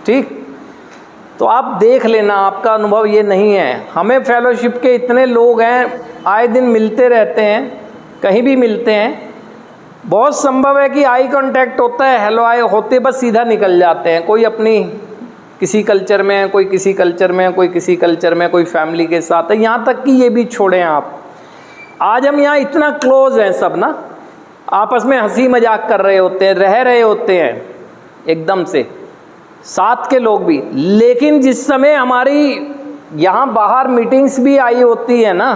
ठीक। तो आप देख लेना, आपका अनुभव ये नहीं है। हमें फेलोशिप के इतने लोग हैं, आए दिन मिलते रहते हैं, कहीं भी मिलते हैं, बहुत संभव है कि आई कांटेक्ट होता है, हेलो आए होते बस सीधा निकल जाते हैं। कोई अपनी किसी कल्चर में है, कोई किसी कल्चर में है, कोई किसी कल्चर में, कोई फैमिली के साथ है, यहाँ तक कि ये भी छोड़ें आप। आज हम यहाँ इतना क्लोज हैं सब ना, आपस में हंसी मजाक कर रहे होते हैं, रह रहे होते हैं एकदम से साथ के लोग भी, लेकिन जिस समय हमारी यहाँ बाहर मीटिंग्स भी आई होती है ना,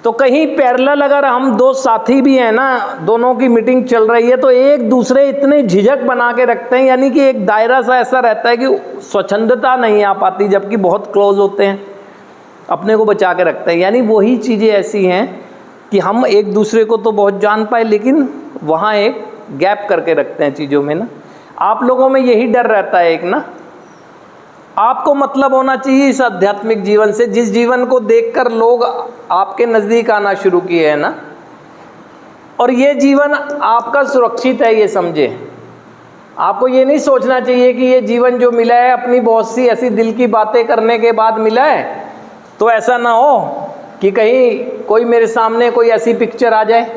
तो कहीं पैरेलल अगर हम दो साथी भी हैं ना, दोनों की मीटिंग चल रही है, तो एक दूसरे इतने झिझक बना के रखते हैं, यानी कि एक दायरा सा ऐसा रहता है कि स्वच्छंदता नहीं आ पाती, जबकि बहुत क्लोज होते हैं, अपने को बचा के रखते हैं। यानी वही चीज़ें ऐसी हैं कि हम एक दूसरे को तो बहुत जान पाए, लेकिन वहाँ एक गैप करके रखते हैं चीज़ों में ना। आप लोगों में यही डर रहता है एक ना, आपको मतलब होना चाहिए इस आध्यात्मिक जीवन से, जिस जीवन को देखकर लोग आपके नज़दीक आना शुरू किए हैं ना, और ये जीवन आपका सुरक्षित है, ये समझे। आपको ये नहीं सोचना चाहिए कि ये जीवन जो मिला है अपनी बहुत सी ऐसी दिल की बातें करने के बाद मिला है, तो ऐसा ना हो कि कहीं कोई मेरे सामने कोई ऐसी पिक्चर आ जाए,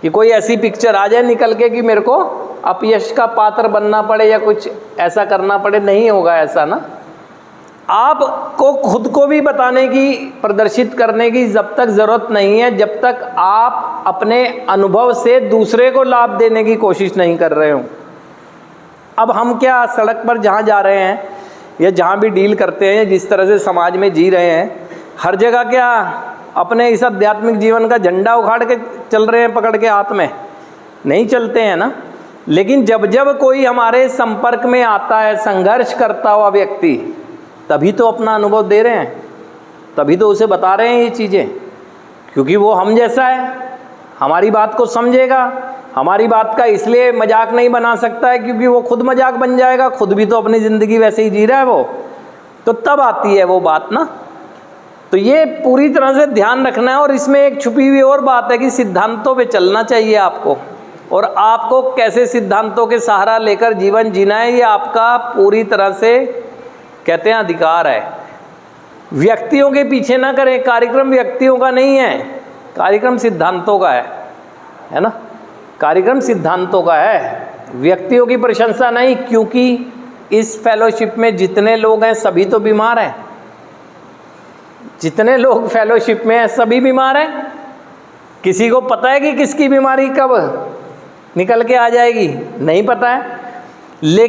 कि कोई ऐसी पिक्चर आ जाए निकल के कि मेरे को अपयश का पात्र बनना पड़े या कुछ ऐसा करना पड़े। नहीं होगा ऐसा ना। आपको खुद को भी बताने की, प्रदर्शित करने की जब तक ज़रूरत नहीं है, जब तक आप अपने अनुभव से दूसरे को लाभ देने की कोशिश नहीं कर रहे हो। अब हम क्या सड़क पर जहाँ जा रहे हैं या जहाँ भी डील करते हैं, जिस तरह से समाज में जी रहे हैं, हर जगह क्या अपने इस आध्यात्मिक जीवन का झंडा उखाड़ के चल रहे हैं पकड़ के हाथ में? नहीं चलते हैं ना। लेकिन जब जब कोई हमारे संपर्क में आता है संघर्ष करता हुआ व्यक्ति, तभी तो अपना अनुभव दे रहे हैं, तभी तो उसे बता रहे हैं ये चीज़ें, क्योंकि वो हम जैसा है, हमारी बात को समझेगा। हमारी बात का इसलिए मजाक नहीं बना सकता है क्योंकि वो खुद मजाक बन जाएगा, खुद भी तो अपनी ज़िंदगी वैसे ही जी रहा है वो, तो तब आती है वो बात ना। तो ये पूरी तरह से ध्यान रखना है। और इसमें एक छुपी हुई और बात है कि सिद्धांतों पे चलना चाहिए आपको, और आपको कैसे सिद्धांतों के सहारा लेकर जीवन जीना है, ये आपका पूरी तरह से कहते हैं अधिकार है। व्यक्तियों के पीछे ना करें, कार्यक्रम व्यक्तियों का नहीं है, कार्यक्रम सिद्धांतों का है ना। कार्यक्रम सिद्धांतों का है, व्यक्तियों की प्रशंसा नहीं। क्योंकि इस फेलोशिप में जितने लोग हैं सभी तो बीमार हैं, जितने लोग फेलोशिप में हैं सभी बीमार हैं। किसी को पता है कि किसकी बीमारी कब निकल के आ जाएगी? नहीं पता है। लेकिन